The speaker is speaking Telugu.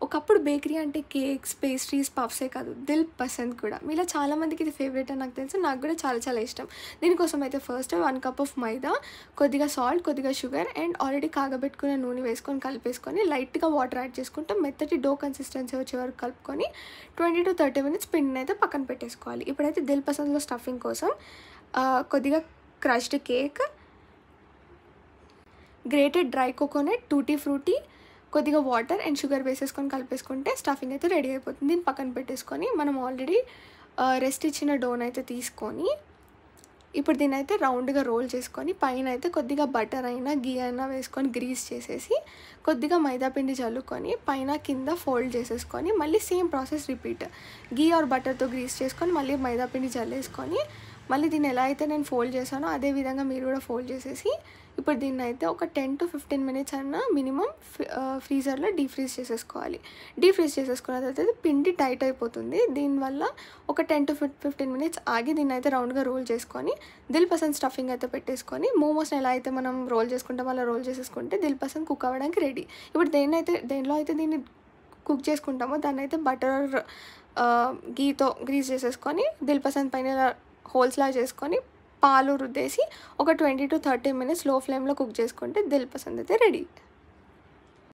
ఒకప్పుడు బేకరీ అంటే కేక్స్, పేస్ట్రీస్, పఫ్సే కాదు, దిల్ పసంద్ కూడా. మీలో చాలామందికి ఇది ఫేవరెట్ అని నాకు తెలుసు. నాకు కూడా చాలా చాలా ఇష్టం. దీనికోసం అయితే ఫస్ట్ 1 కప్ ఆఫ్ మైదా, కొద్దిగా సాల్ట్, కొద్దిగా షుగర్ అండ్ ఆల్రెడీ కాగబెట్టుకున్న నూనె వేసుకొని కలిపేసుకొని లైట్గా వాటర్ యాడ్ చేసుకుంటాం. మెత్తటి డో కన్సిస్టెన్సీ వచ్చే వరకు కలుపుకొని 20 to 30 minutes పిండిని అయితే పక్కన పెట్టేసుకోవాలి. ఇప్పుడైతే దిల్ పసంద్లో స్టఫింగ్ కోసం కొద్దిగా crushed cake, grated dry coconut, tutti frutti, కొద్దిగా వాటర్ అండ్ షుగర్ వేసేసుకొని కలిపేసుకుంటే స్టఫింగ్ అయితే రెడీ అయిపోతుంది. దీన్ని పక్కన పెట్టేసుకొని మనం ఆల్రెడీ రెస్ట్ ఇచ్చిన డోన్ అయితే తీసుకొని ఇప్పుడు దీన్ని అయితే రౌండ్గా రోల్ చేసుకొని పైన అయితే కొద్దిగా బటర్ అయినా గీ అయినా వేసుకొని గ్రీస్ చేసేసి కొద్దిగా మైదాపిండి చల్లుకొని పైన కింద ఫోల్డ్ చేసేసుకొని మళ్ళీ same process repeat. Ghee or బటర్తో గ్రీస్ చేసుకొని మళ్ళీ మైదాపిండి చల్లేసుకొని మళ్ళీ దీన్ని ఎలా అయితే నేను ఫోల్డ్ చేశానో అదే విధంగా మీరు కూడా ఫోల్డ్ చేసేసి ఇప్పుడు దీన్ని అయితే ఒక 10 to 15 minutes అన్న మినిమం ఫ్రీజర్లో డీఫ్రీజ్ చేసేసుకోవాలి. డీఫ్రీజ్ చేసుకున్న తర్వాత పిండి టైట్ అయిపోతుంది. దీనివల్ల ఒక 10 to 15 minutes ఆగి దీన్ని అయితే రౌండ్గా రోల్ చేసుకొని దిల్ పసంద్ స్టఫింగ్ అయితే పెట్టేసుకొని మోమోస్ని ఎలా అయితే మనం రోల్ చేసుకుంటాం అలా రోల్ చేసేసుకుంటే దిల్ పసంద్ కుక్ అవ్వడానికి రెడీ. ఇప్పుడు దేనిలో అయితే దీన్ని కుక్ చేసుకుంటామో దాన్ని అయితే బటర్ గీతో గ్రీస్ చేసేసుకొని దిల్ పసంద్ పైన హోల్స్లా చేసుకొని పాలు రుద్దేసి ఒక 20 to 30 minutes లో ఫ్లేమ్లో కుక్ చేసుకుంటే దిల్ పసంద్ అయితే రెడీ.